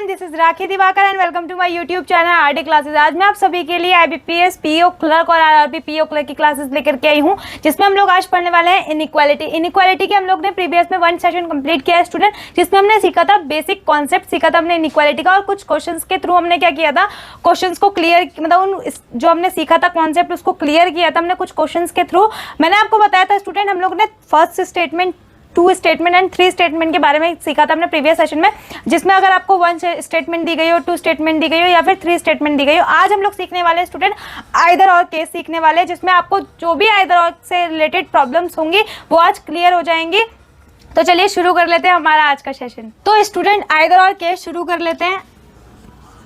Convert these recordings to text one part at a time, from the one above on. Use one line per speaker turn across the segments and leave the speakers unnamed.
Everyone, this is Rakhi Divakar and welcome to my YouTube channel RD classes. आज मैं आप सभी के लिए आईबीपीएस पीओ क्लर्क और आरआरबी पीओ क्लर्क की क्लासेस लेकर के आई हूं, जिसमें हम लोग आज पढ़ने वाले हैं इनइक्वालिटी की। हम लोग ने प्रीवियस में 1 सेशन कंप्लीट किया है स्टूडेंट, जिसमें हमने सीखा था बेसिक कॉन्सेप्ट सीखा था हमने इनइक्वालिटी का, और कुछ क्वेश्चंस के थ्रू हमने क्या किया था, क्वेश्चंस को क्लियर, मतलब उन जो हमने सीखा था कॉन्सेप्ट उसको क्लियर किया था हमने कुछ क्वेश्चंस के थ्रू। मैंने आपको बताया था स्टूडेंट, हम लोग ने first statement, 2 statement and 3 statement के बारे में सीखा था हमने प्रीवियस सेशन में, जिसमें अगर आपको 1 स्टेटमेंट दी गई हो, 2 स्टेटमेंट दी गई हो या फिर 3 स्टेटमेंट दी गई हो। आज हम लोग सीखने वाले स्टूडेंट आइदर और केस सीखने वाले, जिसमें आपको जो भी आइदर और से रिलेटेड प्रॉब्लम्स होंगी वो आज क्लियर हो जाएंगी। तो चलिए शुरू कर लेते हैं हमारा आज का सेशन। तो स्टूडेंट आइदर और केस शुरू कर लेते हैं।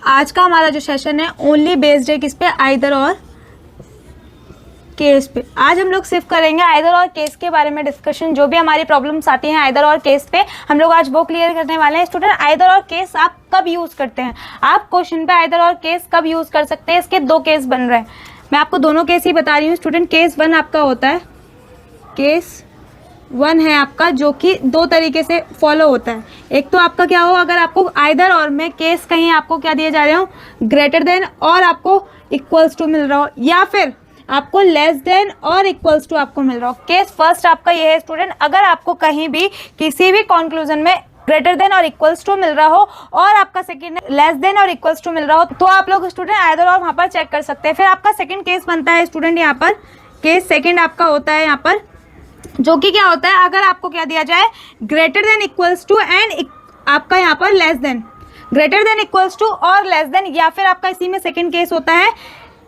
आज का हमारा जो सेशन है ओनली बेस्ड है किस पे, आइदर और केस पे। आज हम लोग सिर्फ करेंगे आइदर और केस के बारे में डिस्कशन। जो भी हमारी प्रॉब्लम्स आती हैं आइदर और केस पे, हम लोग आज वो क्लियर करने वाले हैं स्टूडेंट। आइदर और केस आप कब यूज करते हैं, आप क्वेश्चन पे आइदर और केस कब यूज कर सकते हैं, इसके 2 केस बन रहे हैं। मैं आपको दोनों केस ही बता रही हूँ स्टूडेंट। केस 1 आपका होता है, केस 1 है आपका, जो कि 2 तरीके से फॉलो होता है। एक तो आपका क्या हो, अगर आपको आइदर और में केस कहीं आपको क्या दिए जा रहे हो, ग्रेटर देन और आपको इक्वल्स टू मिल रहा हो, या फिर आपको लेस देन और इक्वल्स टू आपको मिल रहा हो। केस फर्स्ट आपका ये है स्टूडेंट, अगर आपको कहीं भी किसी भी कंक्लूजन में ग्रेटर देन और इक्वल्स टू मिल रहा हो और आपका सेकंड लेस देन और इक्वल्स टू मिल रहा हो, तो आप लोग स्टूडेंट आइदर और वहां पर चेक कर सकते हैं। फिर आपका सेकंड केस बनता है स्टूडेंट, यहाँ पर केस सेकंड आपका होता है यहाँ पर, जो कि क्या होता है, अगर आपको क्या दिया जाए greater than equals to and आपका यहाँ पर less than, greater than equals to और लेस देन, या फिर आपका इसी में सेकंड केस होता है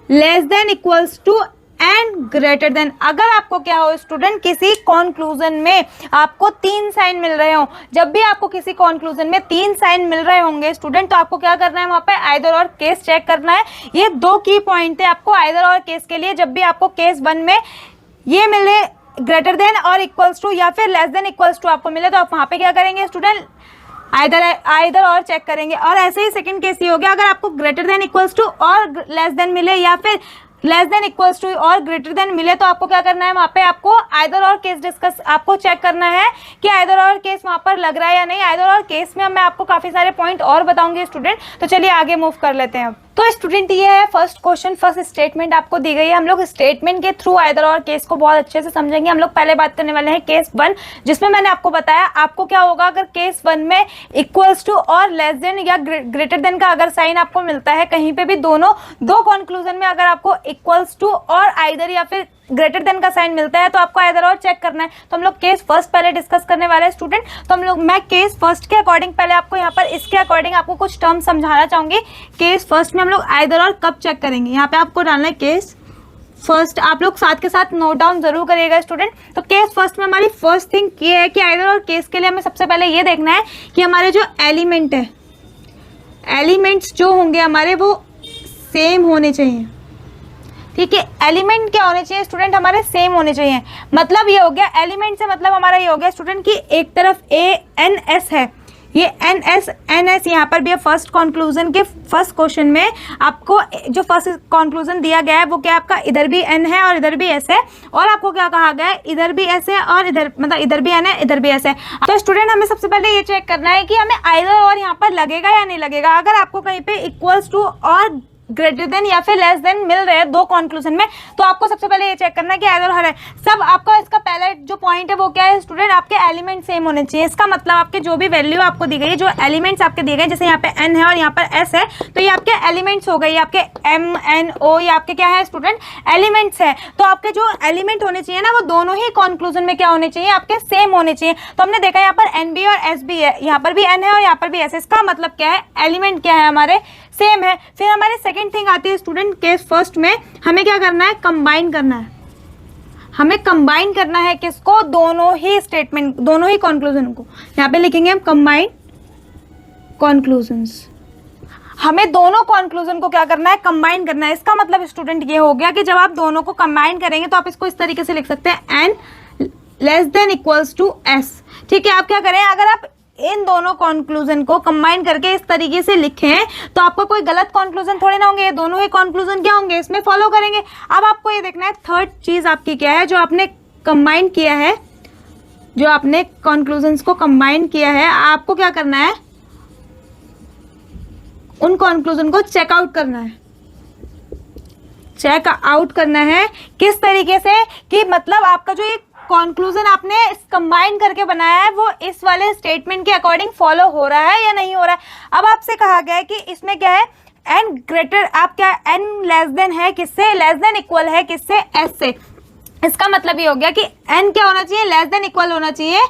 less than equals to and greater than. अगर आपको क्या हो स्टूडेंट, किसी कंक्लूजन में आपको 3 साइन मिल रहे हो, जब भी आपको किसी कंक्लूजन में 3 साइन मिल रहे होंगे स्टूडेंट, तो आपको क्या करना है, वहां पे आइदर और केस चेक करना है। ये 2 की पॉइंट है आपको आइदर और केस के लिए। जब भी आपको केस 1 में ये मिले ग्रेटर देन और इक्वल्स टू या फिर लेस देन इक्वल्स टू आपको मिले, तो आप वहां पे क्या करेंगे स्टूडेंट, आइदर और चेक करेंगे। और ऐसे ही सेकंड केस ये हो गया, अगर आपको ग्रेटर देन इक्वल्स टू और लेस देन मिले या फिर लेस देन इक्वल्स टू और ग्रेटर देन मिले, तो आपको क्या करना है, वहां पे आपको आइदर और केस डिस्कस, आपको चेक करना है कि आइदर और केस वहां पर लग रहा है या नहीं। आइदर और केस में मैं आपको काफी सारे पॉइंट और बताऊंगी स्टूडेंट। तो चलिए आगे मूव कर लेते हैं। तो स्टूडेंट ये है फर्स्ट क्वेश्चन, फर्स्ट स्टेटमेंट आपको दी गई है। हम लोग स्टेटमेंट के थ्रू आइदर और केस को बहुत अच्छे से समझेंगे। हम लोग पहले बात करने वाले हैं केस 1, जिसमें मैंने आपको बताया आपको क्या होगा, अगर केस 1 में इक्वल्स टू और लेस देन या ग्रेटर देन का अगर साइन आपको मिलता है कहीं पे भी, दोनों 2 कंक्लूजन में अगर आपको इक्वल्स टू और आइदर या फिर ग्रेटर देन का साइन मिलता है, तो आपको आइदर और चेक करना है। तो हम लोग केस फर्स्ट पहले डिस्कस करने वाले हैं स्टूडेंट। तो हम लोग, मैं केस फर्स्ट के अकॉर्डिंग पहले आपको यहाँ पर इसके अकॉर्डिंग आपको कुछ टर्म समझाना चाहूंगी। केस फर्स्ट में हम लोग आइदर और कब चेक करेंगे, यहाँ पे आपको डालना है केस फर्स्ट। आप लोग साथ के साथ नोट डाउन जरूर करिएगा स्टूडेंट। तो केस फर्स्ट में हमारी फर्स्ट थिंग ये है कि आइदर और केस के लिए हमें सबसे पहले ये देखना है कि हमारे जो एलिमेंट है, एलिमेंट्स जो होंगे हमारे वो सेम होने चाहिए। ठीक है, एलिमेंट क्या होने चाहिए स्टूडेंट, हमारे सेम होने चाहिए। मतलब ये हो गया, एलिमेंट से मतलब हमारा ये हो गया स्टूडेंट कि एक तरफ ANS है, ये NS यहाँ पर भी है। फर्स्ट कंक्लूजन के फर्स्ट क्वेश्चन में आपको जो फर्स्ट कंक्लूजन दिया गया है वो क्या, आपका इधर भी N है और इधर भी S है, और आपको क्या कहा गया है, इधर भी S है और इधर, मतलब इधर भी N है इधर भी S है। तो स्टूडेंट हमें सबसे पहले ये चेक करना है कि हमें आइदर और यहाँ पर लगेगा या नहीं लगेगा। अगर आपको कहीं पे इक्वल्स टू और ग्रेटर देन या फिर लेस देन मिल रहे हैं 2 कंक्लूजन में, तो आपको सबसे पहले ये चेक करना है कि आइदर और है। सब आपका इसका पहला जो पॉइंट है वो क्या है स्टूडेंट, आपके एलिमेंट सेम होने चाहिए। इसका मतलब आपके जो भी वैल्यू आपको दी गई है, जो एलिमेंट्स आपके दिए गए, जैसे यहाँ पे N है और यहाँ पर S है, तो ये आपके एलिमेंट्स हो गए, आपके M N O, ये आपके क्या है स्टूडेंट, एलिमेंट्स है। तो आपके जो एलिमेंट होने चाहिए ना, वो दोनों ही कंक्लूजन में क्या होने चाहिए, आपके सेम होने चाहिए। तो हमने देखा यहाँ पर NB और SB है, यहाँ पर भी N है और यहाँ पर भी S है। इसका मतलब क्या है, एलिमेंट क्या है हमारे सेम है। फिर हमारी सेकंड थिंग आती है स्टूडेंट, केस फर्स्ट में हमें क्या करना है, कंबाइन करना है। हमें कंबाइन करना है किसको, दोनों ही स्टेटमेंट, दोनों ही कंक्लूजन को। यहाँ पे लिखेंगे हम कंबाइन कंक्लूजन्स। हमें दोनों कंक्लूजन को क्या करना है, कंबाइन करना है। इसका मतलब स्टूडेंट ये हो गया कि जब आप दोनों को कंबाइन करेंगे तो आप इसको इस तरीके से लिख सकते हैं, N less than equals to S। ठीक है, आप क्या करें, अगर आप इन दोनों कंक्लूजन को कंबाइन करके इस तरीके से लिखें तो आपका कोई गलत कंक्लूजन थोड़े ना होंगे, दोनों ही कंक्लूजन क्या होंगे, इसमें फॉलो करेंगे। अब आपको ये देखना है थर्ड चीज आपकी क्या है, जो आपने कंबाइन किया है, जो आपने कंक्लूजन्स को कंबाइन किया है, आपको क्या करना है, उन कंक्लूजन को चेक आउट करना है। चेक आउट करना है किस तरीके से कि मतलब आपका जो ये कंक्लूजन आपने कंबाइन करके बनाया है वो इस वाले स्टेटमेंट के अकॉर्डिंग फॉलो हो रहा है या नहीं हो रहा है। अब आपसे कहा गया है कि इसमें क्या है, एन ग्रेटर, आप क्या एन लेस देन है किससे, लेस देन इक्वल है किससे, एस से। इसका मतलब ये हो गया कि n क्या होना चाहिए, लेस देन इक्वल होना चाहिए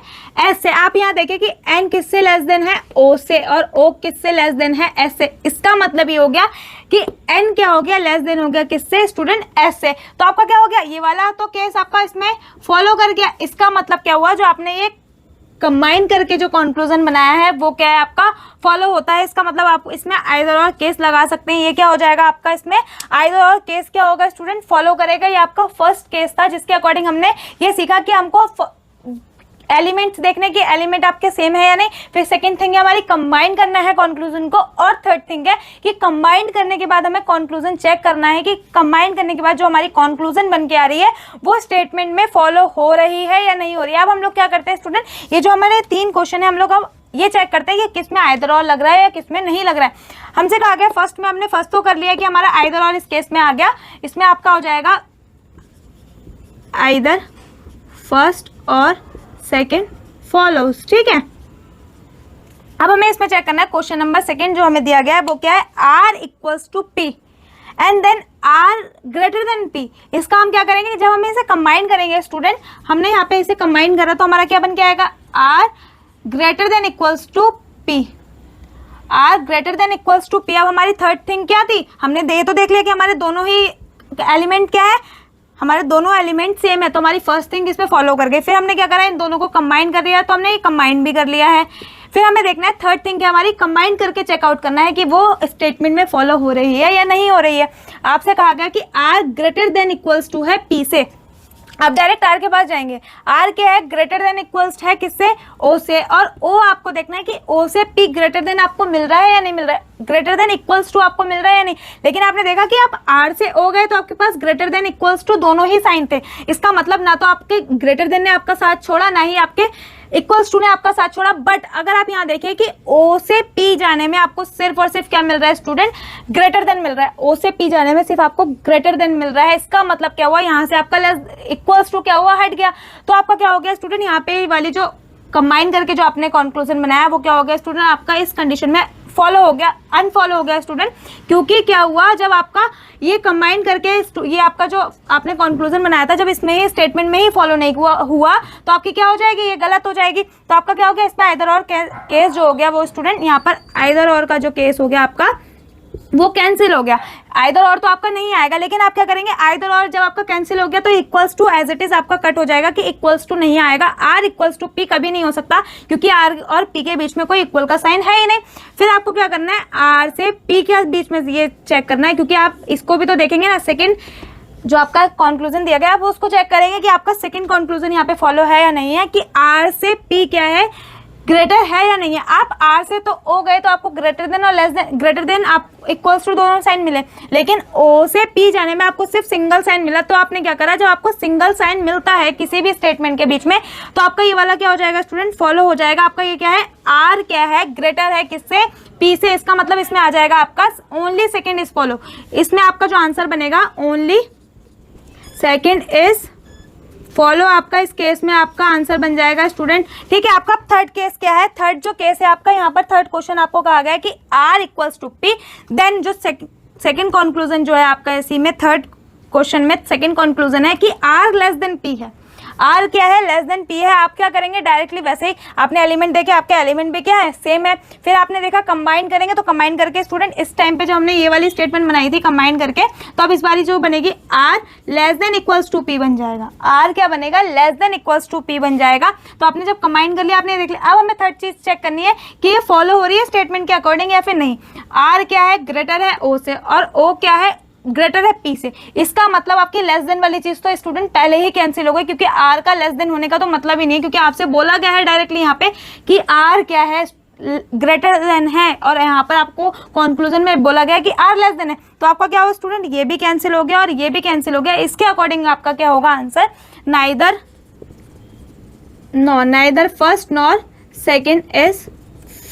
s से। आप यहाँ देखें कि n किससे लेस देन है, o से, और o किससे लेस देन है, s से। इसका मतलब ये हो गया कि n क्या हो गया, लेस देन हो गया किससे, स्टूडेंट s से। तो आपका क्या हो गया, ये वाला तो केस आपका इसमें फॉलो कर गया। इसका मतलब क्या हुआ, जो आपने ये कंबाइन करके जो कंक्लूजन बनाया है वो क्या है, आपका फॉलो होता है। इसका मतलब आप इसमें आइदर और केस लगा सकते हैं। ये क्या हो जाएगा आपका, इसमें आइदर और केस क्या होगा स्टूडेंट, फॉलो करेगा। ये आपका फर्स्ट केस था जिसके अकॉर्डिंग हमने ये सीखा कि हमको एलिमेंट्स देखने के, एलिमेंट आपके सेम है या नहीं। फिर सेकंड थिंग है हमारी कंबाइन करना है कंक्लूजन को, और थर्ड थिंग है कि कंबाइन करने के बाद हमें कंक्लूजन चेक करना है कि कंबाइन करने के बाद जो हमारी कंक्लूजन बन के आ रही है वो स्टेटमेंट में फॉलो हो रही है या नहीं हो रही है। अब हम लोग क्या करते हैं स्टूडेंट, ये जो हमारे 3 क्वेश्चन है हम लोग अब ये चेक करते हैं कि किसमें आइदर और लग रहा है या किसमें नहीं लग रहा है। हमसे कहा गया फर्स्ट में, हमने फर्स्ट तो कर लिया कि हमारा आइदर और इस केस में आ गया। इसमें आपका हो जाएगा आइदर फर्स्ट और सेकेंड फॉलोज, ठीक है। अब हमें इसमें चेक करना है क्वेश्चन नंबर सेकेंड जो हमें दिया गया है वो क्या है, r equals to p and then r greater than p। इसका हम क्या करेंगे, जब हम इसे कंबाइन करेंगे स्टूडेंट, हमने यहाँ पे इसे कंबाइन करा तो हमारा क्या बन के आएगा, r greater than equals to p, r greater than equals to p। अब हमारी थर्ड थिंग क्या थी, हमने तो देख लिया कि हमारे दोनों ही एलिमेंट क्या है, हमारे दोनों एलिमेंट सेम है, तो हमारी फर्स्ट थिंग इसमें फॉलो कर गई। फिर हमने क्या करा, इन दोनों को कंबाइन कर लिया, तो हमने ये कंबाइन भी कर लिया है। फिर हमें देखना है थर्ड थिंग क्या, हमारी कंबाइन करके चेकआउट करना है कि वो स्टेटमेंट में फॉलो हो रही है या नहीं हो रही है। आपसे कहा गया कि r greater than equals to है p से, आप डायरेक्ट r के पास जाएंगे। r क्या है, ग्रेटर देन इक्वल्स है किससे, o से, और o आपको देखना है कि o से p ग्रेटर देन आपको मिल रहा है या नहीं मिल रहा है, ग्रेटर देन इक्वल्स टू आपको मिल रहा है या नहीं। लेकिन आपने देखा कि आप r से o गए तो आपके पास ग्रेटर देन इक्वल्स टू दोनों ही साइन थे। इसका मतलब ना तो आपके ग्रेटर देन ने आपका साथ छोड़ा, ना ही आपके इक्वल्स टू ने आपका साथ छोड़ा। बट अगर आप यहाँ देखिए कि o से p जाने में आपको सिर्फ और सिर्फ क्या मिल रहा है स्टूडेंट, ग्रेटर देन मिल रहा है। o से p जाने में सिर्फ आपको ग्रेटर देन मिल रहा है। इसका मतलब क्या हुआ, यहाँ से आपका लेस इक्वल्स टू क्या हुआ, हट गया। तो आपका क्या हो गया स्टूडेंट, यहाँ पे वाली जो कंबाइन करके जो आपने कंक्लूजन बनाया वो क्या हो गया स्टूडेंट, आपका इस कंडीशन में फॉलो हो गया, अनफॉलो हो गया स्टूडेंट। क्योंकि क्या हुआ, जब आपका ये कंबाइन करके ये आपका जो आपने कंक्लूजन बनाया था, जब इसमें ही स्टेटमेंट में ही फॉलो नहीं हुआ तो आपकी क्या हो जाएगी, ये गलत हो जाएगी। तो आपका क्या हो गया, इसमें आइदर और केस जो हो गया वो स्टूडेंट, यहाँ पर आइदर और का जो केस हो गया आपका वो कैंसिल हो गया। आइदर और तो आपका नहीं आएगा, लेकिन आप क्या करेंगे, आइदर और जब आपका कैंसिल हो गया तो equals to as it is आपका कट हो जाएगा कि इक्वल्स टू नहीं आएगा। आर इक्वल्स टू पी कभी नहीं हो सकता, क्योंकि आर और पी के बीच में कोई इक्वल का साइन है ही नहीं। फिर आपको क्या करना है, आर से पी के बीच में ये चेक करना है, क्योंकि आप इसको भी तो देखेंगे ना, सेकेंड जो आपका कंक्लूजन दिया गया आप उसको चेक करेंगे कि आपका सेकेंड कंक्लूजन यहाँ पे फॉलो है या नहीं है, कि आर से पी क्या है, ग्रेटर है या नहीं है। आप आर से तो ओ गए तो आपको ग्रेटर देन और लेस देन, ग्रेटर देन आप इक्वल्स टू दोनों साइन मिले, लेकिन ओ से पी जाने में आपको सिर्फ सिंगल साइन मिला। तो आपने क्या करा, जब आपको सिंगल साइन मिलता है किसी भी स्टेटमेंट के बीच में तो आपका ये वाला क्या हो जाएगा स्टूडेंट, फॉलो हो जाएगा। आपका ये क्या है, आर क्या है, ग्रेटर है किससे, पी से। इसका मतलब इसमें आ जाएगा आपका ओनली सेकेंड इज फॉलो। इसमें आपका जो आंसर बनेगा ओनली सेकेंड इज फॉलो, आपका इस केस में आपका आंसर बन जाएगा स्टूडेंट। ठीक है, आपका थर्ड केस क्या है, थर्ड जो केस है आपका, यहाँ पर थर्ड क्वेश्चन आपको कहा गया है कि R equals to P, then जो सेकंड कंक्लूजन जो है आपका इसी में थर्ड क्वेश्चन में सेकंड कंक्लूजन है कि आर लेस देन पी है। आर क्या है, लेस देन पी है। आप क्या करेंगे, डायरेक्टली वैसे ही आपने एलिमेंट देखे, आपके एलिमेंट भी क्या है, सेम है। फिर आपने देखा कंबाइन करेंगे, तो कंबाइन करके स्टूडेंट इस टाइम पे जो हमने ये वाली स्टेटमेंट बनाई थी कंबाइन करके, तो अब इस बारी जो बनेगी R less than equals to P बन जाएगा। आर क्या बनेगा, less than equals to P बन जाएगा। तो आपने जब कंबाइन कर लिया, आपने देख लिया। अब हमें थर्ड चीज चेक करनी है कि ये फॉलो हो रही है स्टेटमेंट के अकॉर्डिंग या फिर नहीं। आर क्या है, ग्रेटर है ओ से, और ओ क्या है, ग्रेटर है पी से। इसका मतलब आपकी लेस देन वाली चीज तो स्टूडेंट पहले ही कैंसिल हो गई, क्योंकि आर का लेस देन होने का तो मतलब ही नहीं है, क्योंकि आपसे बोला गया है डायरेक्टली यहाँ पे कि आर क्या है, ग्रेटर देन है, और यहाँ पर आपको कंक्लूजन में बोला गया कि आर लेस देन है। तो आपका क्या होगा स्टूडेंट, ये भी कैंसिल हो गया और ये भी कैंसिल हो गया। इसके अकॉर्डिंग आपका क्या होगा answer, neither first nor second is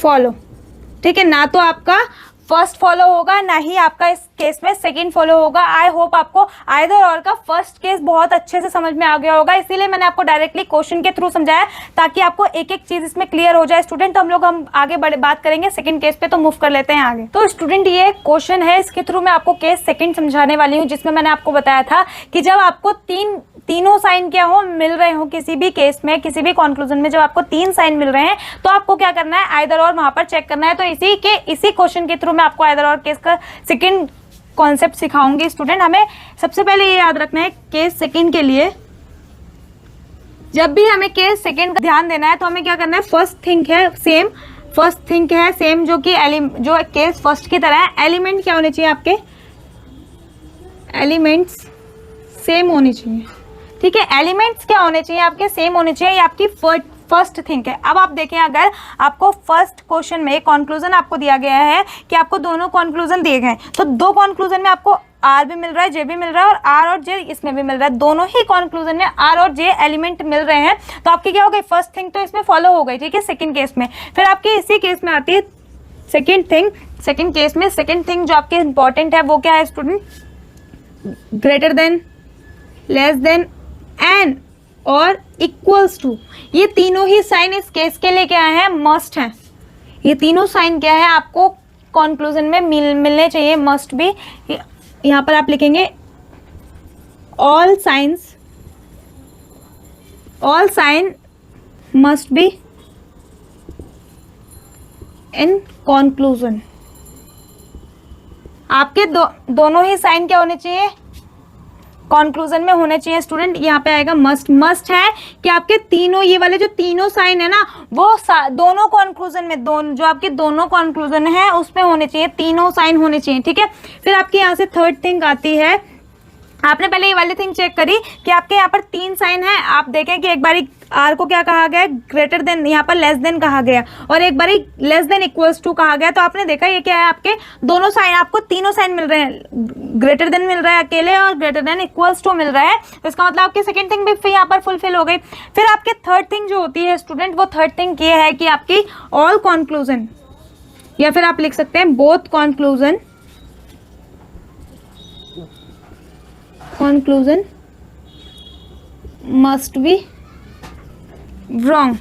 follow. ठीक है, ना तो आपका फर्स्ट फॉलो होगा, ना ही आपका इस केस में सेकंड फॉलो होगा। आई होप आपको आइदर और का फर्स्ट केस बहुत अच्छे से समझ में आ गया होगा, इसीलिए मैंने आपको डायरेक्टली क्वेश्चन के थ्रू समझाया ताकि आपको एक एक चीज इसमें क्लियर हो जाए। स्टूडेंट, तो हम आगे बड़े बात करेंगे सेकंड केस पे, तो मूव कर लेते हैं आगे। तो स्टूडेंट, ये क्वेश्चन है, इसके थ्रू मैं आपको केस सेकंड समझाने वाली हूँ, जिसमें मैंने आपको बताया था कि जब आपको तीनों साइन क्या हो मिल रहे हो किसी भी केस में, किसी भी कंक्लूजन में, जब आपको 3 साइन मिल रहे हैं तो आपको क्या करना है, आइदर और वहां पर चेक करना है। तो इसी क्वेश्चन के थ्रू मैं आपको आइदर और केस का सेकंड कॉन्सेप्ट सिखाऊंगी। स्टूडेंट, हमें सबसे पहले ये याद रखना है, केस सेकंड के लिए जब भी हमें केस सेकंड का ध्यान देना है तो हमें क्या करना है, फर्स्ट थिंक है सेम जो कि जो केस फर्स्ट की तरह है। एलिमेंट क्या होने चाहिए आपके, एलिमेंट्स सेम होने चाहिए, ठीक है। एलिमेंट्स क्या होने चाहिए आपके, सेम होने चाहिए, ये आपकी फर्स्ट थिंक है। अब आप देखें, अगर आपको फर्स्ट क्वेश्चन में कंक्लूजन आपको दिया गया है कि आपको दोनों कंक्लूजन दिए गए, तो दो कंक्लूजन में आपको आर भी मिल रहा है, जे भी मिल रहा है, और आर और जे इसमें भी मिल रहा है, दोनों ही कंक्लूजन में आर और जे एलिमेंट मिल रहे हैं। तो आपकी क्या हो गई, फर्स्ट थिंग तो इसमें फॉलो हो गई, ठीक है। सेकंड केस में फिर आपकी इसी केस में आती है सेकंड थिंग। सेकंड केस में सेकंड थिंग जो आपके इंपॉर्टेंट है वो क्या है student, greater than, less than, and और इक्वल्स टू। ये तीनों ही साइन इस केस के लिए क्या है, मस्ट है। ये तीनों साइन क्या है, आपको कंक्लूजन में मिलने चाहिए, मस्ट भी। यहां पर आप लिखेंगे all sign must be in conclusion. आपके दोनों ही साइन क्या होने चाहिए, कंक्लूजन में होने चाहिए। स्टूडेंट, यहाँ पे आएगा मस्ट है कि आपके तीनों, ये वाले जो तीनों साइन है ना, वो दोनों कंक्लूजन में, जो आपके दोनों कंक्लूजन है उसमें होने चाहिए, तीनों साइन होने चाहिए, ठीक है। फिर आपके यहाँ से थर्ड थिंग आती है, आपने पहले ये वाली थिंग चेक करी कि आपके यहाँ पर 3 साइन है। आप देखें कि एक बारी आर को क्या कहा गया, ग्रेटर देन, यहाँ पर लेस देन कहा गया, और एक बारी लेस देन इक्वल्स टू कहा गया। तो आपने देखा ये क्या है, आपके दोनों साइन, आपको तीनों साइन मिल रहे हैं, ग्रेटर देन मिल रहा है अकेले और ग्रेटर देन इक्वल्स टू मिल रहा है। तो इसका मतलब आपकी सेकंड थिंग भी फिर यहाँ पर फुलफिल हो गई। फिर आपके थर्ड थिंग जो होती है स्टूडेंट, वो थर्ड थिंग ये है कि आपकी ऑल कंक्लूजन, या फिर आप लिख सकते हैं both conclusion must be wrong.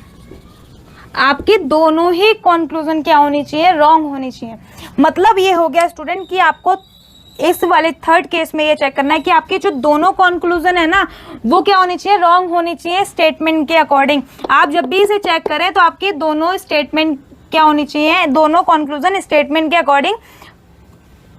आपकी दोनों ही कंक्लूजन क्या होनी चाहिए, रॉन्ग होनी चाहिए। मतलब ये हो गया स्टूडेंट कि आपको इस वाले थर्ड केस में ये चेक करना है कि आपके जो दोनों कंक्लूजन है ना, वो क्या होनी चाहिए, रॉन्ग होनी चाहिए स्टेटमेंट के अकॉर्डिंग। आप जब भी इसे चेक करें तो आपकी दोनों स्टेटमेंट क्या होनी चाहिए, दोनों कंक्लूजन स्टेटमेंट के अकॉर्डिंग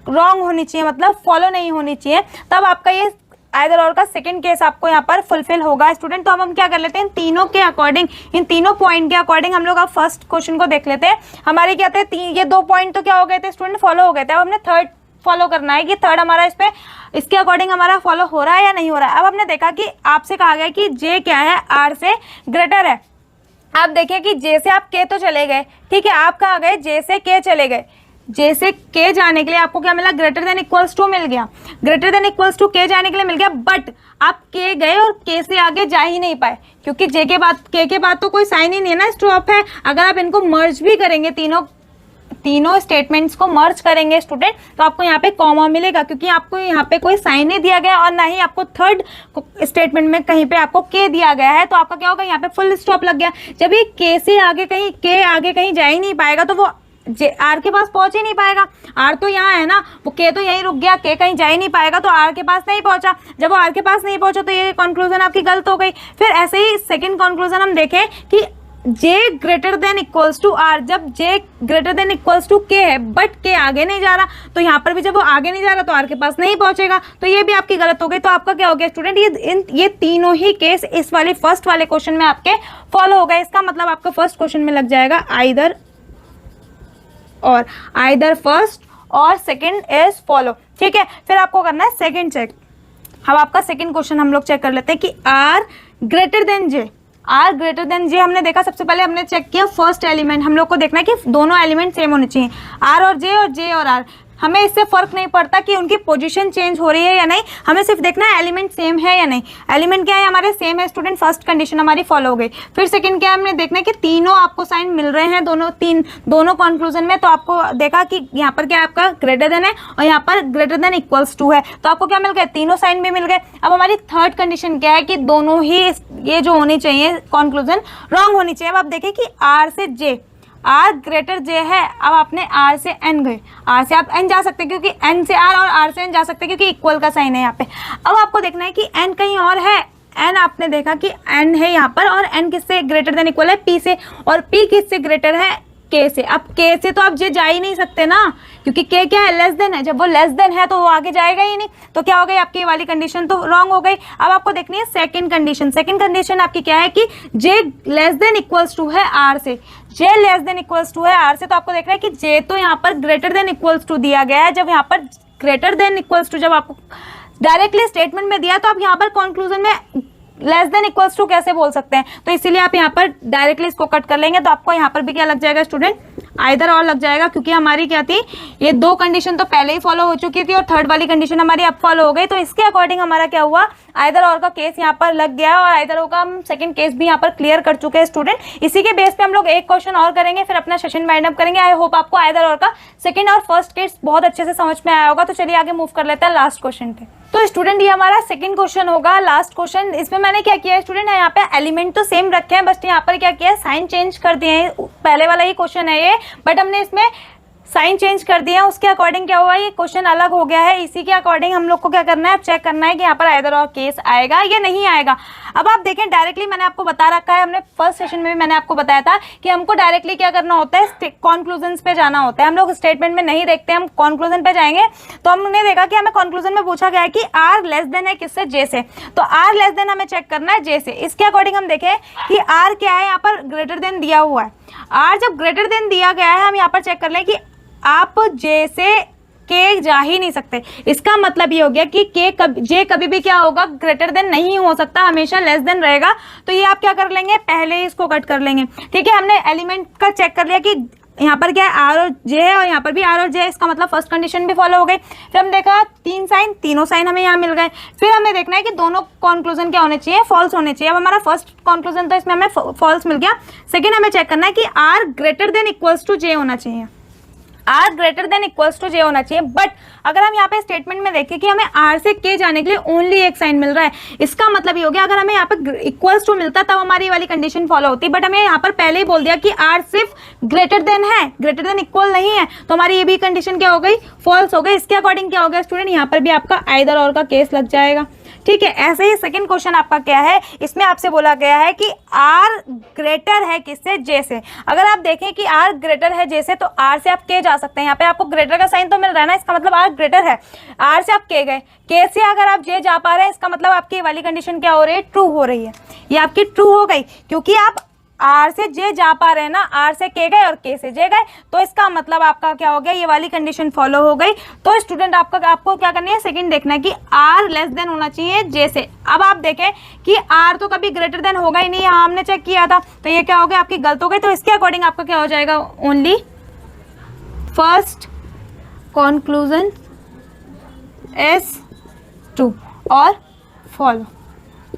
रॉन्ग होनी चाहिए, मतलब फॉलो नहीं होनी चाहिए। तब आपका ये आइदर और का सेकंड केस आपको यहाँ पर फुलफिल होगा। स्टूडेंट, तो अब हम क्या कर लेते हैं, इन तीनों के अकॉर्डिंग, इन तीनों पॉइंट के अकॉर्डिंग हम लोग अब फर्स्ट क्वेश्चन को देख लेते हैं। हमारे क्या थे, ये 2 पॉइंट तो क्या हो गए थे स्टूडेंट, फॉलो हो गए थे। अब हमने थर्ड फॉलो करना है कि थर्ड हमारा इसके अकॉर्डिंग हमारा फॉलो हो रहा है या नहीं हो रहा है। अब हमने देखा कि आपसे कहा गया कि जे क्या है, आर से ग्रेटर है। आप देखिए कि जे से आप के तो चले गए, ठीक है, आप कहाँ गए, जे से के चले गए। जे से के जाने के लिए आपको क्या मिला, ग्रेटर देन इक्वल्स टू मिल गया, ग्रेटर देन इक्वल्स टू के जाने के लिए मिल गया। बट आप के गए और के से आगे जा ही नहीं पाए, क्योंकि जे के बाद के के बाद तो कोई साइन ही नहीं है ना, स्टॉप है। अगर आप इनको मर्ज भी करेंगे, तीनों स्टेटमेंट्स को मर्ज करेंगे स्टूडेंट, तो आपको यहाँ पे कॉमा मिलेगा, क्योंकि आपको यहाँ पे कोई साइन नहीं दिया गया और ना ही आपको थर्ड स्टेटमेंट में कहीं पे आपको के दिया गया है। तो आपका क्या होगा, यहाँ पे फुल स्टॉप लग गया। जब ये के से आगे कहीं जा ही नहीं पाएगा तो वो आर के पास पहुंच ही नहीं पाएगा। आर तो यहाँ है ना, वो के तो यहीं रुक गया, के कहीं जा ही नहीं पाएगा, तो आर के पास नहीं पहुंचा। जब वो आर के पास नहीं पहुंचा तो ये कंक्लूजन आपकी गलत हो गई। फिर ऐसे ही सेकंड कंक्लूजन हम देखें कि j greater than equals to r, जब j greater than equals to k है बट के आगे नहीं जा रहा, तो यहाँ पर भी जब वो आगे नहीं जा रहा तो आर के पास नहीं पहुंचेगा, तो ये भी आपकी गलत हो गई। तो आपका क्या हो गया स्टूडेंट, ये तीनों ही केस इस वाले फर्स्ट वाले क्वेश्चन में आपके फॉलो हो गए। इसका मतलब आपका फर्स्ट क्वेश्चन में लग जाएगा आइदर फर्स्ट और सेकंड इज फॉलो, ठीक है। फिर आपको करना है सेकंड चेक। अब आपका सेकंड क्वेश्चन हम लोग चेक कर लेते हैं कि r greater than j. R greater than j हमने देखा, सबसे पहले हमने चेक किया फर्स्ट एलिमेंट, हम लोग को देखना है कि दोनों एलिमेंट सेम होने चाहिए, आर और जे और आर। हमें इससे फर्क नहीं पड़ता कि उनकी पोजीशन चेंज हो रही है या नहीं, हमें सिर्फ देखना है एलिमेंट सेम है या नहीं। एलिमेंट क्या है हमारे, सेम है स्टूडेंट, फर्स्ट कंडीशन हमारी फॉलो हो गई। फिर सेकंड क्या है, हमने देखना है कि तीनों आपको साइन मिल रहे हैं दोनों कंक्लूजन में। तो आपको देखा कि यहाँ पर क्या आपका ग्रेटर देन है और यहाँ पर ग्रेटर देन इक्वल्स टू है, तो आपको क्या मिल गया, तीनों साइन भी मिल गए। अब हमारी थर्ड कंडीशन क्या है कि दोनों ही ये जो होनी चाहिए कंक्लूजन रॉन्ग होनी चाहिए। अब आप देखें कि आर से जे, आर ग्रेटर जे है। अब आपने आर से एन गए, आर से आप एन जा सकते हैं क्योंकि एन से आर और आर से एन जा सकते हैं क्योंकि इक्वल का साइन है यहाँ पे। अब आपको देखना है कि एन कहीं और है, एन आपने देखा कि एन है यहाँ पर और एन किससे ग्रेटर देन इक्वल है, पी से, और पी किससे ग्रेटर है, के से। अब के से तो आप जे जा ही नहीं सकते ना, क्योंकि के क्या है, लेस देन है। जब वो लेस देन है तो वो आगे जाएगा ही नहीं, तो क्या हो गई आपकी वाली कंडीशन तो रॉन्ग हो गई। अब आपको देखनी है सेकंड कंडीशन। सेकंड कंडीशन आपकी क्या है कि जे लेस देन इक्वल्स टू है आर से, जे लेस देन इक्वल्स टू है आर से। तो आपको देखना है कि जे तो यहाँ पर ग्रेटर देन इक्वल्स टू दिया गया है। जब यहाँ पर ग्रेटर देन इक्वल्स टू जब आपको डायरेक्टली स्टेटमेंट में दिया तो आप यहाँ पर कंक्लूजन में लेस देन इक्वल्स टू कैसे बोल सकते हैं, तो इसीलिए आप यहाँ पर डायरेक्टली इसको कट कर लेंगे। तो आपको यहाँ पर भी क्या लग जाएगा स्टूडेंट, आइदर और लग जाएगा, क्योंकि हमारी क्या थी, ये दो कंडीशन तो पहले ही फॉलो हो चुकी थी और थर्ड वाली कंडीशन हमारी अब फॉलो हो गई। तो इसके अकॉर्डिंग हमारा क्या हुआ, आइदर और का केस यहाँ पर लग गया और आइदर और का हम सेकंड केस भी यहाँ पर क्लियर कर चुके हैं स्टूडेंट। इसी के बेस पे हम लोग एक क्वेश्चन और करेंगे, फिर अपना सेशन वाइंड अप करेंगे। आई होप आपको आइदर और का सेकंड और फर्स्ट केस बहुत अच्छे से समझ में आया होगा। तो चलिए आगे मूव कर लेते हैं लास्ट क्वेश्चन पे। तो स्टूडेंट ये हमारा सेकंड क्वेश्चन होगा, लास्ट क्वेश्चन। इसमें मैंने क्या किया है स्टूडेंट, यहाँ पे एलिमेंट तो सेम रखे हैं, बस यहाँ पर क्या किया है, साइन चेंज कर दिए हैं। पहले वाला ही क्वेश्चन है ये, बट हमने इसमें साइन चेंज कर दिया है। उसके अकॉर्डिंग क्या हुआ, ये क्वेश्चन अलग हो गया है। इसी के अकॉर्डिंग हम लोग को क्या करना है, अब चेक करना है कि यहाँ पर आइदर और केस आएगा या नहीं आएगा। अब आप देखें डायरेक्टली मैंने आपको बता रखा है, हमने फर्स्ट सेशन में भी मैंने आपको बताया था कि हमको डायरेक्टली क्या करना होता है, कंक्लूजन्स पे जाना होता है। हम लोग स्टेटमेंट में नहीं देखते, हम कंक्लूजन पे जाएंगे। तो हमने देखा कि हमें कंक्लूजन में पूछा गया है कि आर लेस देन है किससे, जे से। तो आर लेस देन हमें चेक करना है जे से। इसके अकॉर्डिंग हम देखें कि आर क्या है, यहाँ पर ग्रेटर देन दिया हुआ है। आर जब ग्रेटर देन दिया गया है, हम यहाँ पर चेक कर लें कि आप जे से के जा ही नहीं सकते। इसका मतलब ये हो गया कि जे कभी भी क्या होगा, ग्रेटर देन नहीं हो सकता, हमेशा लेस देन रहेगा। तो ये आप क्या कर लेंगे, पहले ही इसको कट कर लेंगे। ठीक है, हमने एलिमेंट का चेक कर लिया कि यहाँ पर क्या है, आर और जे है और यहाँ पर भी आर और जे है। इसका मतलब फर्स्ट कंडीशन भी फॉलो हो गई। फिर हम देखा तीन साइन, तीनों साइन हमें यहाँ मिल गए। फिर हमें देखना है कि दोनों कंक्लूजन क्या होने चाहिए, फॉल्स होने चाहिए। अब हमारा फर्स्ट कंक्लूजन तो इसमें हमें फॉल्स मिल गया। सेकेंड हमें चेक करना है कि r greater than equals to j होना चाहिए, r greater than equals to j होना चाहिए। बट अगर हम यहाँ पे स्टेटमेंट में देखें कि हमें आर से के जाने के लिए ओनली एक साइन मिल रहा है, इसका मतलब ये हो गया अगर हमें यहाँ पे इक्वल्स टू मिलता तब हमारी वाली कंडीशन फॉलो होती। बट हमें यहाँ पर पहले ही बोल दिया कि आर सिर्फ ग्रेटर देन है, ग्रेटर देन इक्वल नहीं है, तो हमारी ये भी कंडीशन क्या हो गई, फॉल्स हो गई। इसके अकॉर्डिंग क्या हो गया स्टूडेंट, यहाँ पर भी आपका आइदर और का केस लग जाएगा। ठीक है, ऐसे ही सेकंड क्वेश्चन आपका क्या है, इसमें आपसे बोला गया है कि आर ग्रेटर है किससे, जे से। अगर आप देखें कि आर ग्रेटर है जे से, तो आर से आप के जा सकते हैं। यहाँ पे आपको ग्रेटर का साइन तो मिल रहा है ना, इसका मतलब आर ग्रेटर है। आर से आप के गए, के से अगर आप जे जा पा रहे हैं, इसका मतलब आपकी वाली कंडीशन क्या हो रही है, ट्रू हो रही है। ये आपकी ट्रू हो गई, क्योंकि आप आर से जे जा पा रहे हैं ना, आर से के गए और के से जे गए, तो इसका मतलब आपका क्या हो गया, ये वाली कंडीशन फॉलो हो गई। तो स्टूडेंट आपको क्या करनी है, सेकंड देखना है कि आर लेस देन होना चाहिए जे से। अब आप देखें कि आर तो कभी ग्रेटर देन होगा ही नहीं, यहाँ हमने चेक किया था, तो ये क्या हो गया, आपकी गलत हो गई। तो इसके अकॉर्डिंग आपका क्या हो जाएगा, only first conclusion is true और फॉलो।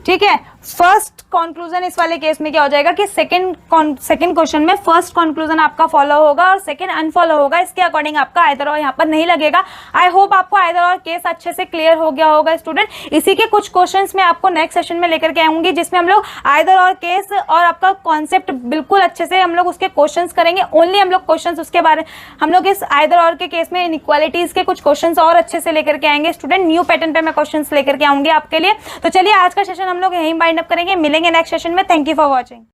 ठीक है, फर्स्ट कंक्लूजन इस वाले केस में क्या हो जाएगा कि सेकंड क्वेश्चन में फर्स्ट कंक्लूजन आपका फॉलो होगा और सेकंड अनफॉलो होगा। इसके अकॉर्डिंग आपका आइदर और यहाँ पर नहीं लगेगा। आई होप आपको आइदर और केस अच्छे से क्लियर हो गया होगा स्टूडेंट। इसी के कुछ क्वेश्चंस में आपको नेक्स्ट सेशन में लेकर के आऊंगी, जिसमें हम लोग आइदर और केस और आपका कॉन्सेप्ट बिल्कुल अच्छे से हम लोग उसके क्वेश्चन करेंगे। ओनली हम लोग क्वेश्चन उसके बारे हम लोग इस आइदर और के केस में इनइक्वालिटीज के कुछ क्वेश्चन और अच्छे से लेकर के आएंगे स्टूडेंट। न्यू पैटर्न पे मैं क्वेश्चन लेकर के आऊंगी आपके लिए। तो चलिए आज का सेशन हम लोग यहीं वाइंड अप करेंगे, मिलेंगे नेक्स्ट सेशन में। Thank you for watching.